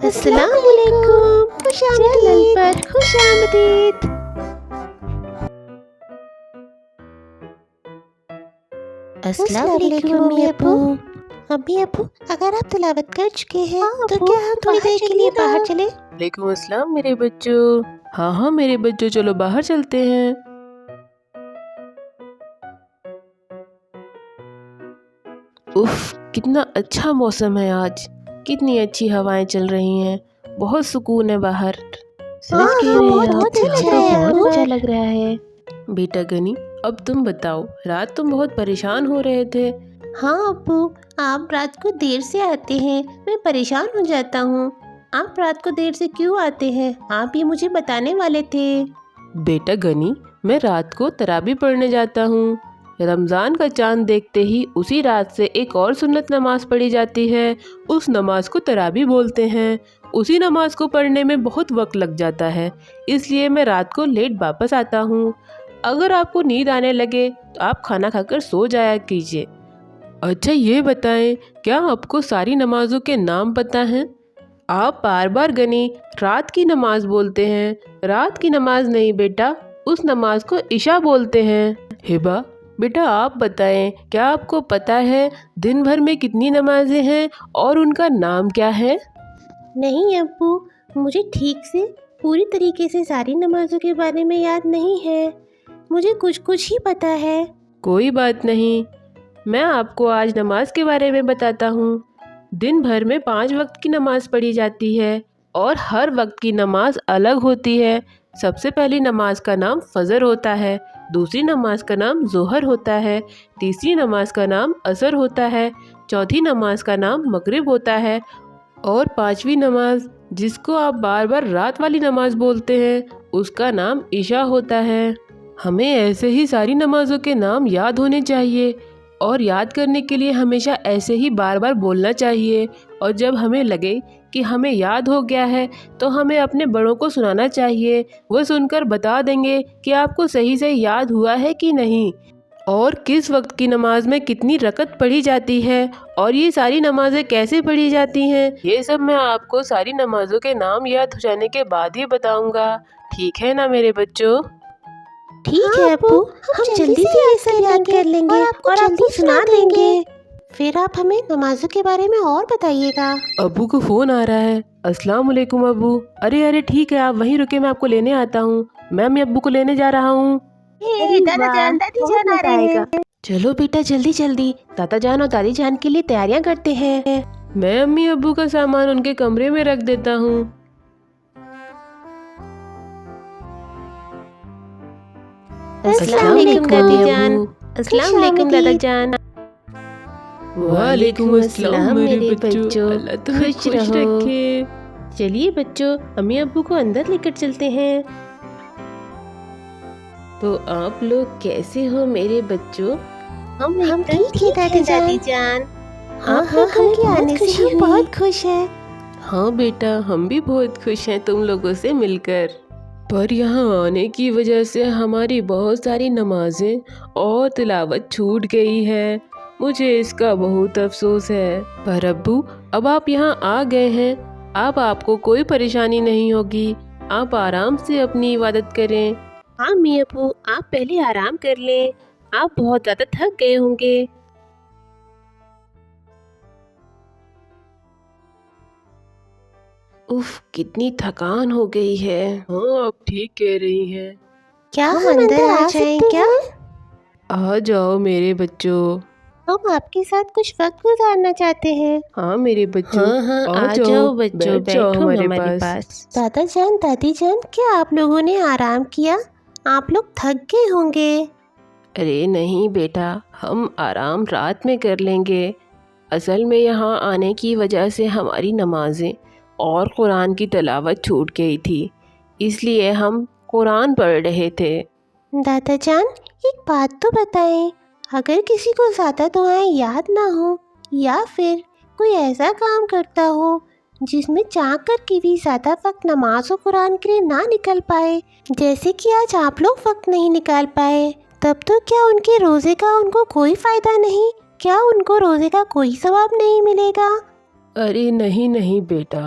السلام علیکم، خوش آمدید پر خوش آمدید۔ السلام علیکم امی ابو۔ امی ابو، اگر آپ تلاوت کر چکے ہیں تو کیا ہم تھوڑی دیر کے لیے باہر چلیں؟ وعلیکم السلام میرے بچوں۔ ہاں میرے بچوں، چلو باہر چلتے ہیں۔ اف، کتنا اچھا موسم ہے آج، کتنی اچھی ہوائیں چل رہی ہیں، بہت سکون ہے باہر۔ سچ کہہ رہے ہیں آپ، بہت اچھا لگ رہا ہے۔ بیٹا گنی، اب تم بتاؤ، رات تم بہت پریشان ہو رہے تھے۔ ہاں ابو، آپ رات کو دیر سے آتے ہیں، میں پریشان ہو جاتا ہوں۔ آپ رات کو دیر سے کیوں آتے ہیں؟ آپ یہ مجھے بتانے والے تھے۔ بیٹا گنی، میں رات کو تراویح پڑھنے جاتا ہوں۔ رمضان کا چاند دیکھتے ہی اسی رات سے ایک اور سنت نماز پڑھی جاتی ہے، اس نماز کو تراویح بولتے ہیں۔ اسی نماز کو پڑھنے میں بہت وقت لگ جاتا ہے، اس لیے میں رات کو لیٹ واپس آتا ہوں۔ اگر آپ کو نیند آنے لگے تو آپ کھانا کھا کر سو جایا کیجیے۔ اچھا یہ بتائیں، کیا آپ کو ساری نمازوں کے نام پتہ ہیں؟ آپ بار بار گنی رات کی نماز بولتے ہیں۔ رات کی نماز نہیں بیٹا، اس نماز کو عشاء بولتے ہیں۔ ہبا بیٹا، آپ بتائیں، کیا آپ کو پتہ ہے دن بھر میں کتنی نمازیں ہیں اور ان کا نام کیا ہے؟ نہیں ابو، مجھے ٹھیک سے پوری طریقے سے ساری نمازوں کے بارے میں یاد نہیں ہے، مجھے کچھ ہی پتہ ہے۔ کوئی بات نہیں، میں آپ کو آج نماز کے بارے میں بتاتا ہوں۔ دن بھر میں 5 وقت کی نماز پڑھی جاتی ہے اور ہر وقت کی نماز الگ ہوتی ہے۔ سب سے پہلی نماز کا نام فجر ہوتا ہے، دوسری نماز کا نام ظہر ہوتا ہے، تیسری نماز کا نام عصر ہوتا ہے، چوتھی نماز کا نام مغرب ہوتا ہے اور پانچویں نماز، جس کو آپ بار بار رات والی نماز بولتے ہیں، اس کا نام عشاء ہوتا ہے۔ ہمیں ایسے ہی ساری نمازوں کے نام یاد ہونے چاہیے اور یاد کرنے کے لیے ہمیشہ ایسے ہی بار بار بولنا چاہیے، اور جب ہمیں لگے کہ ہمیں یاد ہو گیا ہے تو ہمیں اپنے بڑوں کو سنانا چاہیے، وہ سن کر بتا دیں گے کہ آپ کو صحیح سے یاد ہوا ہے کہ نہیں، اور کس وقت کی نماز میں کتنی رکعت پڑھی جاتی ہے اور یہ ساری نمازیں کیسے پڑھی جاتی ہیں۔ یہ سب میں آپ کو ساری نمازوں کے نام یاد ہو جانے کے بعد ہی بتاؤں گا، ٹھیک ہے نا میرے بچوں؟ ٹھیک ہے ابو، ہم جلدی سے یہ سب یاد کر لیں گے اور آپ کو سنا دیں گے۔ پھر آپ ہمیں نمازوں کے بارے میں اور بتائیے گا۔ ابو کو فون آ رہا ہے۔ السلام علیکم ابو۔ ارے ٹھیک ہے، آپ وہیں رکے، میں آپ کو لینے آتا ہوں۔ میں امی ابو کو لینے جا رہا ہوں۔ دادا جان دادی جان آ رہے ہیں۔ چلو بیٹا جلدی دادا جان اور دادی جان کے لیے تیاریاں کرتے ہیں۔ میں امی ابو کا سامان ان کے کمرے میں رکھ دیتا ہوں۔ السلام علیکم دادی جان۔ السلام علیکم دادا جان۔ وعلیکم السلام میرے بچوں، اللہ تمہیں خوش رکھے۔ چلیے بچوں، امی ابو کو اندر لے کر چلتے ہیں۔ تو آپ لوگ کیسے ہو میرے بچوں؟ ہم ٹھیک ہیں دادی جان۔ ہاں گھر کے آنے سے ہم بہت خوش ہیں۔ ہاں بیٹا، ہم بھی بہت خوش ہیں تم لوگوں سے مل کر، پر یہاں آنے کی وجہ سے ہماری بہت ساری نمازیں اور تلاوت چھوٹ گئی ہے، مجھے اس کا بہت افسوس ہے۔ پر ابو، اب آپ یہاں آ گئے ہیں، اب آپ کو کوئی پریشانی نہیں ہوگی، آپ آرام سے اپنی عبادت کریں۔ ہاں امی ابو، آپ پہلے آرام کر لیں، آپ بہت زیادہ تھک گئے ہوں گے۔ اف، کتنی تھکان ہو گئی ہے۔ ہاں آپ ٹھیک کہہ رہی ہیں۔ کیا ہم اندر آ جائیں کیا؟ آ جاؤ میرے بچوں۔ ہم آپ کے ساتھ کچھ وقت گزارنا چاہتے ہیں۔ ہاں میرے بچوں، آ جاؤ بچوں، بیٹھو ہمارے پاس۔ دادا جان دادی جان، کیا آپ لوگوں نے آرام کیا؟ آپ لوگ تھک گئے ہوں گے۔ ارے نہیں بیٹا، ہم آرام رات میں کر لیں گے، اصل میں یہاں آنے کی وجہ سے ہماری نمازیں اور قرآن کی تلاوت چھوٹ گئی تھی، اس لیے ہم قرآن پڑھ رہے تھے۔ دادا جان ایک بات تو بتائیں، اگر کسی کو زیادہ دعائیں یاد نہ ہو یا پھر کوئی ایسا کام کرتا ہو جس میں چاہ کر کے بھی زیادہ وقت نماز و قرآن کے لیے نہ نکل پائے، جیسے کہ آج آپ لوگ وقت نہیں نکال پائے، تب تو کیا ان کے روزے کا ان کو کوئی فائدہ نہیں؟ کیا ان کو روزے کا کوئی ثواب نہیں ملے گا؟ ارے نہیں بیٹا،